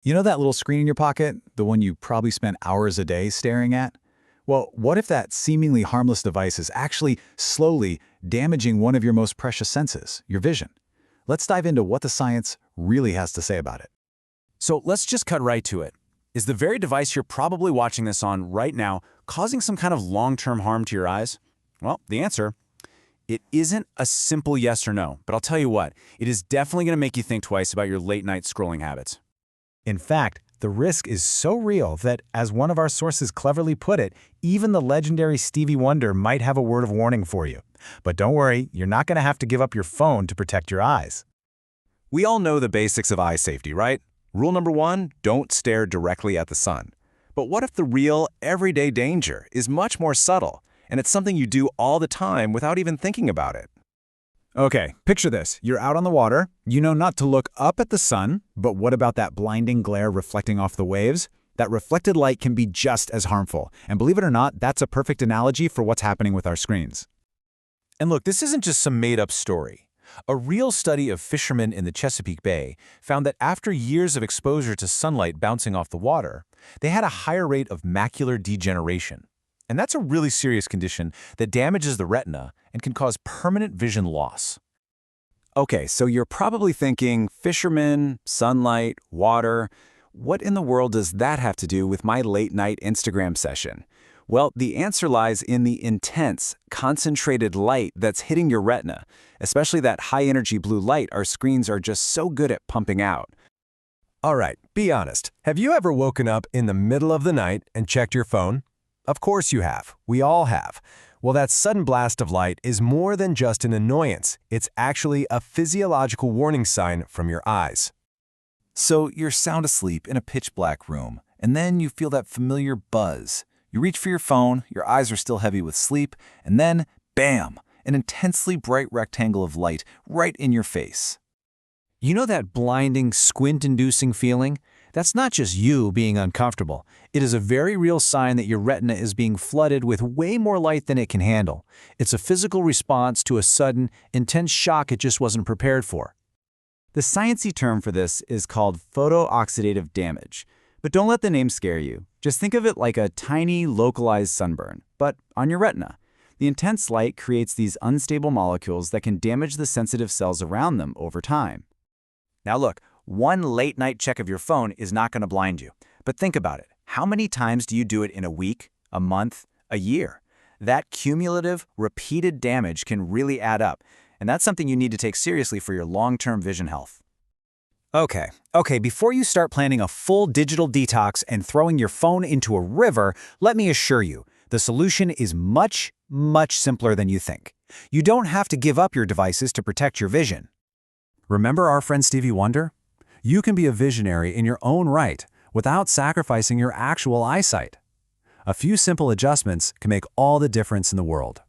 You know that little screen in your pocket, the one you probably spend hours a day staring at? Well, what if that seemingly harmless device is actually slowly damaging one of your most precious senses, your vision? Let's dive into what the science really has to say about it. So let's just cut right to it. Is the very device you're probably watching this on right now causing some kind of long-term harm to your eyes? Well, the answer, it isn't a simple yes or no, but I'll tell you what, it is definitely going to make you think twice about your late-night scrolling habits. In fact, the risk is so real that, as one of our sources cleverly put it, even the legendary Stevie Wonder might have a word of warning for you. But don't worry, you're not going to have to give up your phone to protect your eyes. We all know the basics of eye safety, right? Rule number 1, don't stare directly at the sun. But what if the real, everyday danger is much more subtle, and it's something you do all the time without even thinking about it? Okay, picture this. You're out on the water. You know not to look up at the sun, but what about that blinding glare reflecting off the waves? That reflected light can be just as harmful. And believe it or not, that's a perfect analogy for what's happening with our screens. And look, this isn't just some made-up story. A real study of fishermen in the Chesapeake Bay found that after years of exposure to sunlight bouncing off the water, they had a higher rate of macular degeneration. And that's a really serious condition that damages the retina and can cause permanent vision loss. Okay, so you're probably thinking, fishermen, sunlight, water, what in the world does that have to do with my late-night Instagram session? Well, the answer lies in the intense, concentrated light that's hitting your retina, especially that high-energy blue light our screens are just so good at pumping out. All right, be honest. Have you ever woken up in the middle of the night and checked your phone? Of course you have. We all have. Well, that sudden blast of light is more than just an annoyance. It's actually a physiological warning sign from your eyes. So you're sound asleep in a pitch-black room, and then you feel that familiar buzz. You reach for your phone, your eyes are still heavy with sleep, and then, bam, an intensely bright rectangle of light right in your face. You know that blinding, squint-inducing feeling? That's not just you being uncomfortable. It is a very real sign that your retina is being flooded with way more light than it can handle. It's a physical response to a sudden, intense shock it just wasn't prepared for. The sciencey term for this is called photooxidative damage. But don't let the name scare you. Just think of it like a tiny, localized sunburn, but on your retina. The intense light creates these unstable molecules that can damage the sensitive cells around them over time. Now look, one late-night check of your phone is not going to blind you. But think about it. How many times do you do it in a week, a month, a year? That cumulative, repeated damage can really add up, and that's something you need to take seriously for your long-term vision health. Okay, before you start planning a full digital detox and throwing your phone into a river, let me assure you, the solution is much, much simpler than you think. You don't have to give up your devices to protect your vision. Remember our friend Stevie Wonder? You can be a visionary in your own right without sacrificing your actual eyesight. A few simple adjustments can make all the difference in the world.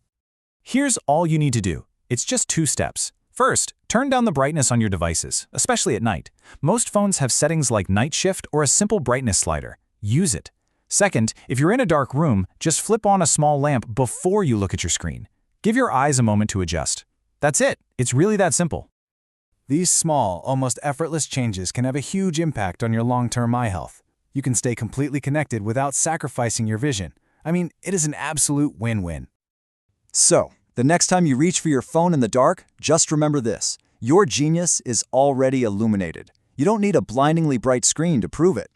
Here's all you need to do. It's just 2 steps. First, turn down the brightness on your devices, especially at night. Most phones have settings like night shift or a simple brightness slider. Use it. Second, if you're in a dark room, just flip on a small lamp before you look at your screen. Give your eyes a moment to adjust. That's it. It's really that simple. These small, almost effortless changes can have a huge impact on your long-term eye health. You can stay completely connected without sacrificing your vision. I mean, it is an absolute win-win. So, the next time you reach for your phone in the dark, just remember this. Your genius is already illuminated. You don't need a blindingly bright screen to prove it.